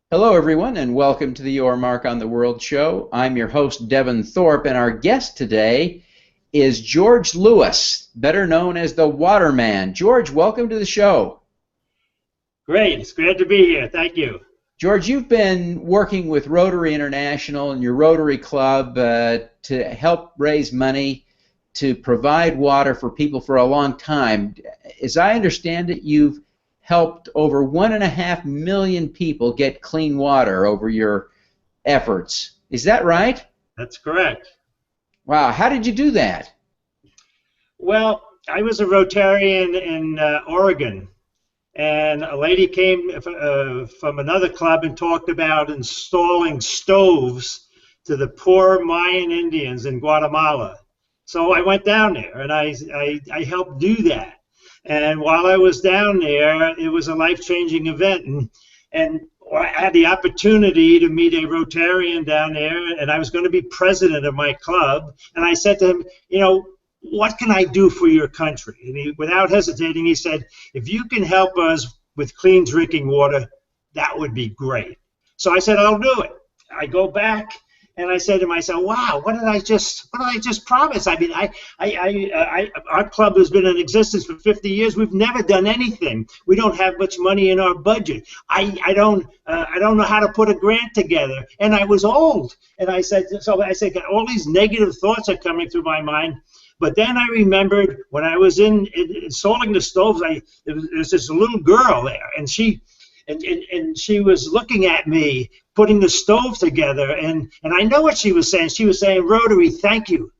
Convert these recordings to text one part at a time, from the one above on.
Hello, everyone, and welcome to the Your Mark on the World show. I'm your host, Devin Thorpe, and our guest today is George Lewis, better known as the Waterman. George, welcome to the show. Great. It's great to be here. Thank you. George, you've been working with Rotary International and your Rotary Club to help raise money to provide water for people for a long time. As I understand it, you've helped over 1.5 million people get clean water over your efforts. Is that right? That's correct. Wow. How did you do that? Well, I was a Rotarian in Oregon, and a lady came from another club and talked about installing stoves to the poor Mayan Indians in Guatemala. So I went down there, and I helped do that. And while I was down there, it was a life-changing event, and I had the opportunity to meet a Rotarian down there, and I was going to be president of my club. And I said to him, what can I do for your country? And without hesitating, he said, if you can help us with clean drinking water, that would be great. So I said, I'll do it. I go back. And I said to myself, "Wow, what did I just promise?" I mean, our club has been in existence for 50 years. We've never done anything. We don't have much money in our budget. I don't know how to put a grant together. And I was old. And I said, all these negative thoughts are coming through my mind. But then I remembered when I was installing the stoves, there was this little girl there, and she was looking at me putting the stove together, and I know what she was saying. She was saying, Rotary, thank you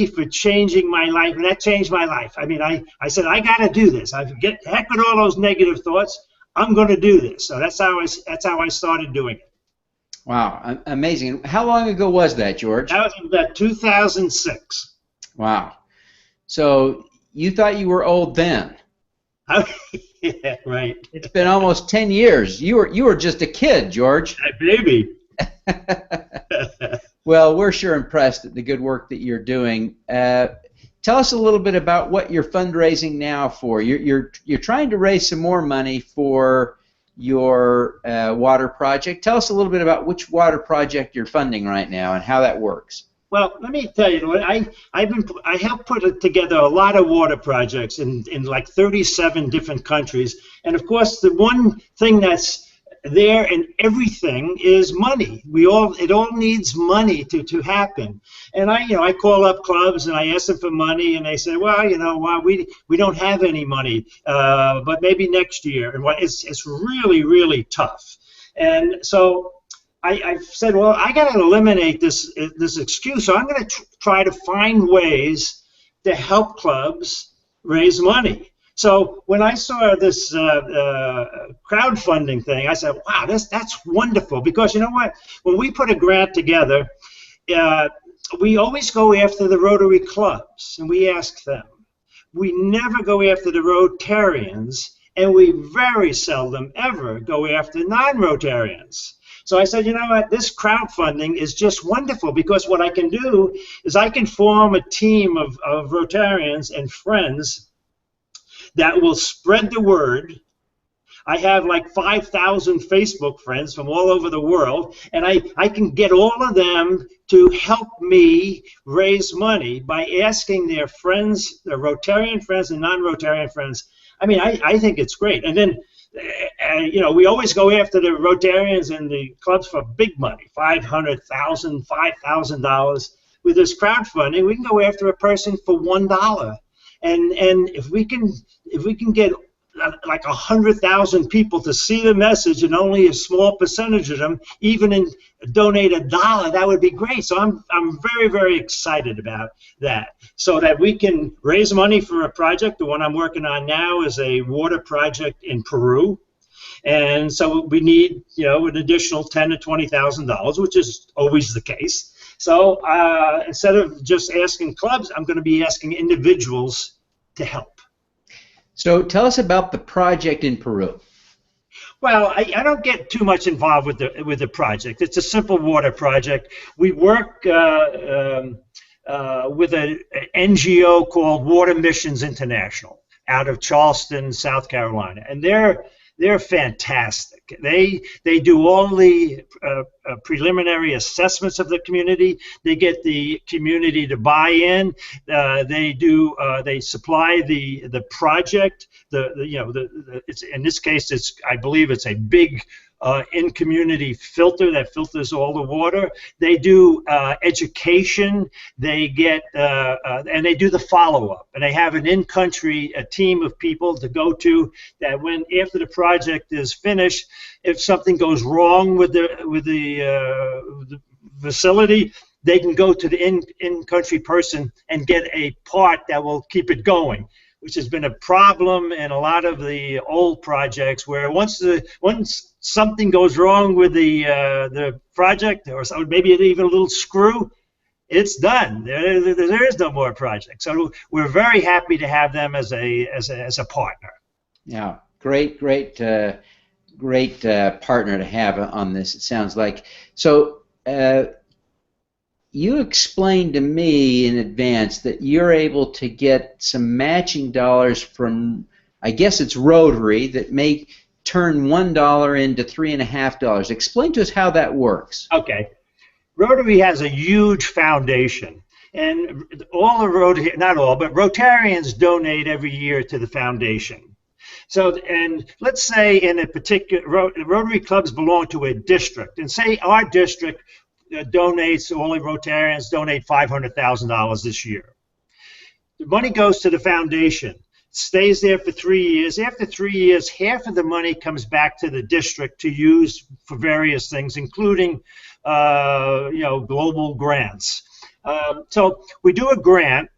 for changing my life, and that changed my life. I mean, I said, I got to do this. I get heck with all those negative thoughts. I'm going to do this. So that's how I started doing it. Wow, amazing. How long ago was that, George? That was about 2006. Wow. So you thought you were old then? Yeah, right. It's been almost 10 years. You were just a kid, George. A baby. Well, we're sure impressed at the good work that you're doing. Tell us a little bit about what you're fundraising now for. You're trying to raise some more money for your water project. Tell us a little bit about which water project you're funding right now and how that works. Well, let me tell you, I helped put together a lot of water projects in like 37 different countries, and of course the one thing that's there in everything is money. It all needs money to happen. And I call up clubs and I ask them for money, and they say, well, we don't have any money, but maybe next year. And it's really tough. And so I said, well, I got to eliminate this excuse, so I'm going to try to find ways to help clubs raise money. So when I saw this crowdfunding thing, I said, wow, that's wonderful, because you know what? When we put a grant together, we always go after the Rotary clubs, and we ask them. We never go after the Rotarians, and we very seldom ever go after non-Rotarians. So I said, you know what, this crowdfunding is just wonderful, because what I can do is I can form a team of Rotarians and friends that will spread the word. I have like 5,000 Facebook friends from all over the world, and I can get all of them to help me raise money by asking their friends, their Rotarian friends and non-Rotarian friends. I mean, I think it's great. And then we always go after the Rotarians and the clubs for big money, $500,000, $5,000. With this crowdfunding, we can go after a person for $1. And if we can get like 100,000 people to see the message, and only a small percentage of them even donate $1, that would be great. So I'm very excited about that, so that we can raise money for a project. The one I'm working on now is a water project in Peru, and so we need an additional $10,000 to $20,000, which is always the case. So instead of just asking clubs, I'm going to be asking individuals to help. So tell us about the project in Peru. Well, I don't get too much involved with the project. It's a simple water project. We work with an NGO called Water Missions International out of Charleston, South Carolina, and they're They're fantastic. They do all the preliminary assessments of the community. They get the community to buy in. They supply the project. It's, in this case, I believe it's a big in-community filter that filters all the water. They do education. They get and they do the follow-up. And they have an in-country team of people to go to that after the project is finished, if something goes wrong with the facility, they can go to the in-country person and get a part that will keep it going, which has been a problem in a lot of the old projects, where once something goes wrong with the project, or maybe even a little screw, it's done. There is no more project. So we're very happy to have them as a partner. Yeah, great partner to have on this, it sounds like. So you explained to me in advance that you're able to get some matching dollars from, I guess it's Rotary, that may turn $1 into $3.50. Explain to us how that works. Okay. Rotary has a huge foundation, and all the not all, but Rotarians donate every year to the foundation. So, and let's say in a particular, Rotary clubs belong to a district, and say our district donates, all the Rotarians donate $500,000 this year. The money goes to the foundation, stays there for 3 years. After 3 years, half of the money comes back to the district to use for various things, including global grants. So we do a grant,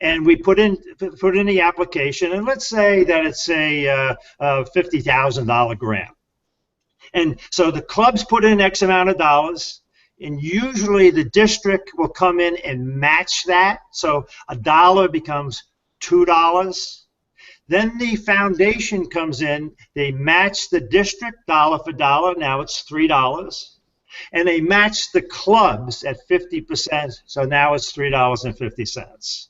and we put in the application, and let's say that it's a $50,000 grant. And so the clubs put in X amount of dollars, and usually the district will come in and match that. So $1 becomes $2. Then the foundation comes in, they match the district dollar for dollar, now it's $3. And they match the clubs at 50%, so now it's $3.50.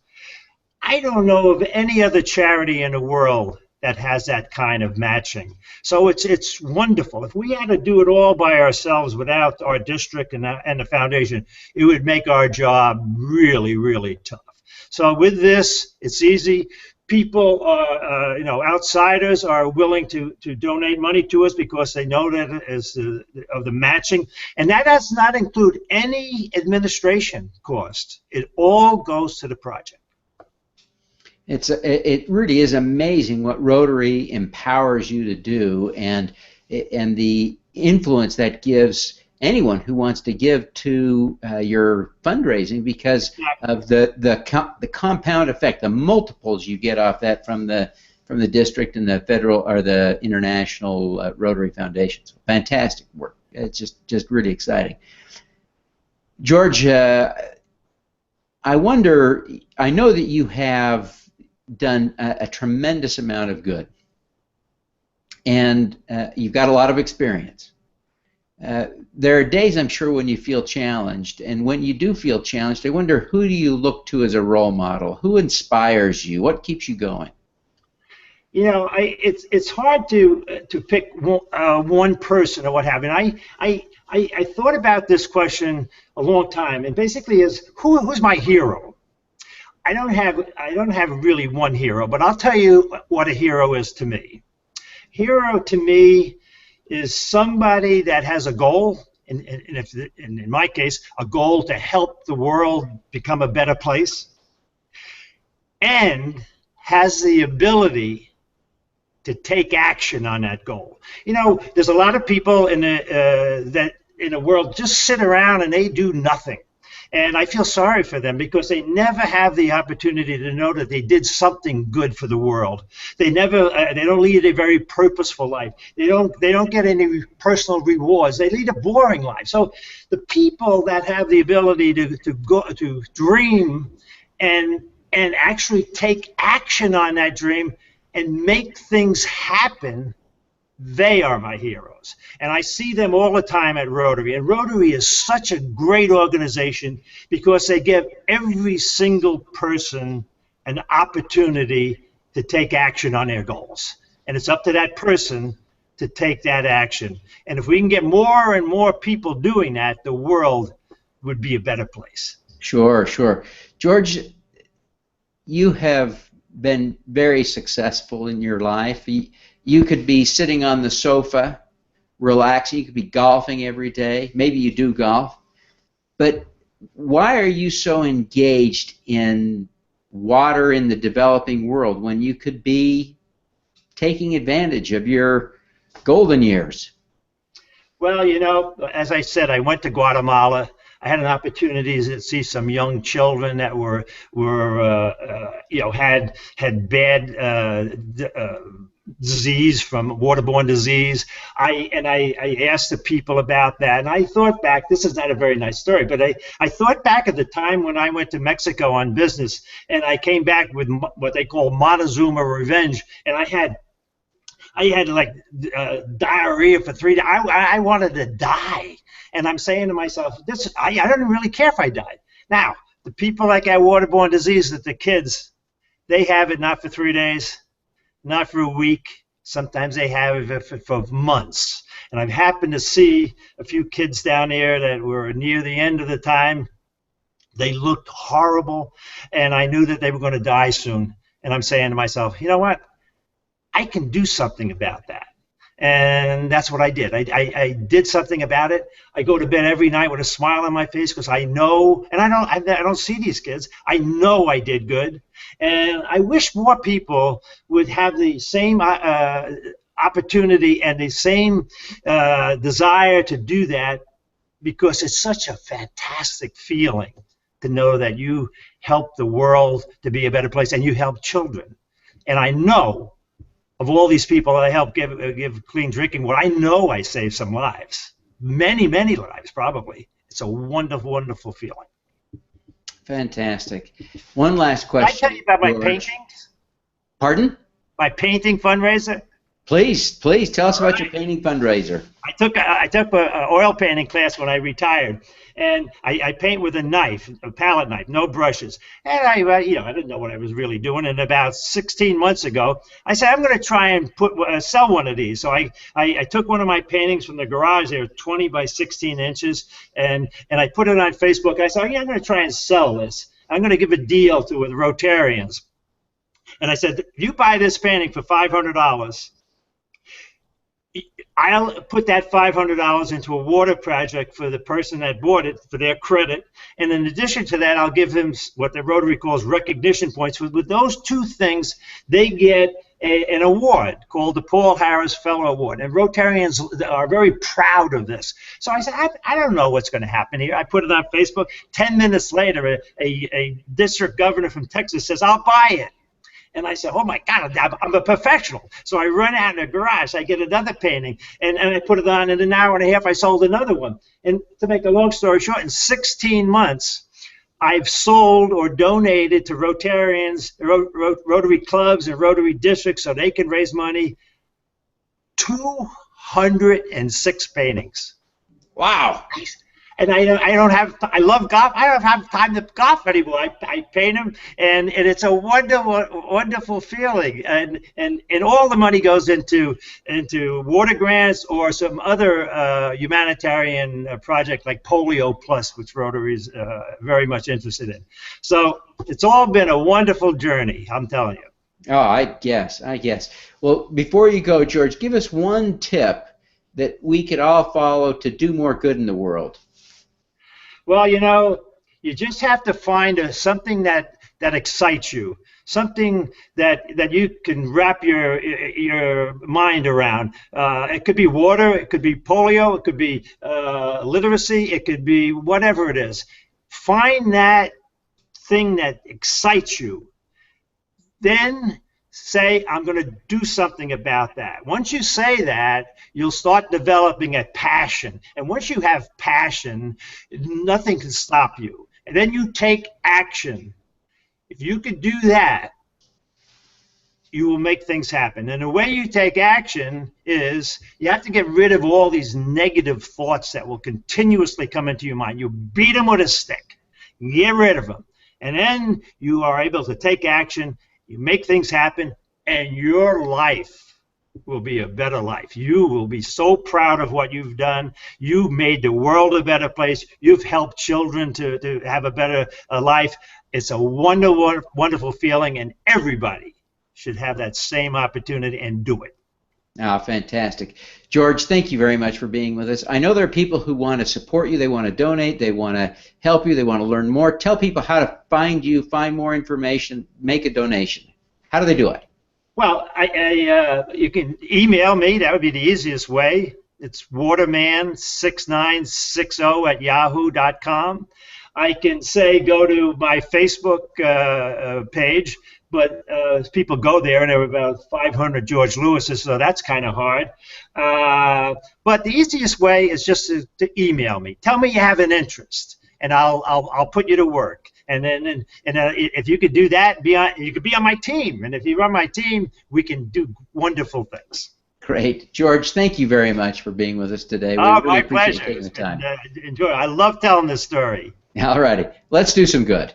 I don't know of any other charity in the world that has that kind of matching. So it's wonderful. If we had to do it all by ourselves without our district and the foundation, it would make our job really, really tough. So with this, it's easy. People, outsiders are willing to donate money to us because they know that of the matching, and that does not include any administration cost. It all goes to the project. It really is amazing what Rotary empowers you to do, and the influence that gives anyone who wants to give to your fundraising, because of the compound effect, the multiples you get off that from the district and the federal or the international Rotary foundations. Fantastic work. It's just really exciting. George, I wonder, I know that you have done a tremendous amount of good, and you've got a lot of experience. There are days, I'm sure, when you feel challenged, and when you do feel challenged, I wonder, who do you look to as a role model? Who inspires you? What keeps you going? You know, it's hard to pick one person or what have you. I thought about this question a long time, and basically is who's my hero? I don't have really one hero, but I'll tell you what a hero is to me. Hero to me is somebody that has a goal, and in my case, a goal to help the world become a better place, and has the ability to take action on that goal. You know, there's a lot of people in the world just sit around and they do nothing. And I feel sorry for them because they never have the opportunity to know that they did something good for the world. They don't lead a very purposeful life. They don't get any personal rewards. They lead a boring life. So the people that have the ability to dream and actually take action on that dream and make things happen, they are my heroes. And I see them all the time at Rotary. And Rotary is such a great organization because they give every single person an opportunity to take action on their goals. And it's up to that person to take that action. And if we can get more and more people doing that, the world would be a better place. Sure, sure. George, you have been very successful in your life. You could be sitting on the sofa, relaxing. You could be golfing every day. Maybe you do golf. But why are you so engaged in water in the developing world when you could be taking advantage of your golden years? Well, you know, as I said, I went to Guatemala. I had an opportunity to see some young children that were you know, had bad disease from waterborne disease. I asked the people about that, and I thought back. This is not a very nice story, but I thought back at the time when I went to Mexico on business, and I came back with what they call Montezuma revenge, and I had like diarrhea for 3 days. I wanted to die. And I'm saying to myself, I don't really care if I died. Now, the people that got waterborne disease, that the kids, they have it not for 3 days, not for a week. Sometimes they have it for months. And I've happened to see a few kids down there that were near the end of the time. They looked horrible, and I knew that they were going to die soon. And I'm saying to myself, you know what? I can do something about that. And that's what I did. I did something about it. I go to bed every night with a smile on my face because I know, and I don't see these kids. I know I did good. And I wish more people would have the same opportunity and the same desire to do that, because it's such a fantastic feeling to know that you help the world to be a better place and you help children. And I know, of all these people that I help give clean drinking water, I know I saved some lives. Many, many lives, probably. It's a wonderful, wonderful feeling. Fantastic. One last question. Can I tell you about my paintings? Pardon? My painting fundraiser? Please tell us about your painting fundraiser. I took an oil painting class when I retired, and I paint with a knife, a palette knife, no brushes. And I didn't know what I was really doing. And about 16 months ago, I said, I'm going to try and sell one of these. So I took one of my paintings from the garage. They were 20 by 16 inches, and I put it on Facebook. I said, I'm going to try and sell this. I'm going to give a deal to the Rotarians. And I said, if you buy this painting for $500, I'll put that $500 into a water project for the person that bought it, for their credit. And in addition to that, I'll give them what the Rotary calls recognition points. With those two things, they get an award called the Paul Harris Fellow Award. And Rotarians are very proud of this. So I said, I don't know what's going to happen here. I put it on Facebook. 10 minutes later, a district governor from Texas says, I'll buy it. And I said, oh, my God, I'm a professional. So I run out in the garage. I get another painting, and I put it on. In an hour and a half, I sold another one. And to make a long story short, in 16 months, I've sold or donated to Rotarians, Rotary clubs and Rotary districts so they can raise money, 206 paintings. Wow. And I love golf. I don't have time to golf anymore. I paint them, and it's a wonderful feeling. And all the money goes into water grants or some other humanitarian project like Polio Plus, which Rotary is very much interested in. So it's all been a wonderful journey, I'm telling you. Oh, I guess. Well, before you go, George, give us one tip that we could all follow to do more good in the world. Well, you just have to find something that excites you, something that you can wrap your mind around. It could be water, it could be polio, it could be literacy, it could be whatever it is. Find that thing that excites you. Then say, I'm going to do something about that. Once you say that, you'll start developing a passion. And once you have passion, nothing can stop you. And then you take action. If you can do that, you will make things happen. And the way you take action is you have to get rid of all these negative thoughts that will continuously come into your mind. You beat them with a stick. Get rid of them. And then you are able to take action. You make things happen, and your life will be a better life. You will be so proud of what you've done. You've made the world a better place. You've helped children to have a better life. It's a wonderful, wonderful feeling, and everybody should have that same opportunity and do it. Ah, fantastic. George, thank you very much for being with us. I know there are people who want to support you, they want to donate, they want to help you, they want to learn more. Tell people how to find you, find more information, make a donation. How do they do it? Well, you can email me. That would be the easiest way. It's waterman6960@yahoo.com. I can say go to my Facebook page, but people go there, and there are about 500 George Lewises, so that's kind of hard. But the easiest way is just to email me. Tell me you have an interest, and I'll put you to work. And then if you could do that, you could be on my team. And if you run my team, we can do wonderful things. Great. George, thank you very much for being with us today. We really my appreciate pleasure. taking the time. Enjoy. I love telling this story. All righty. Let's do some good.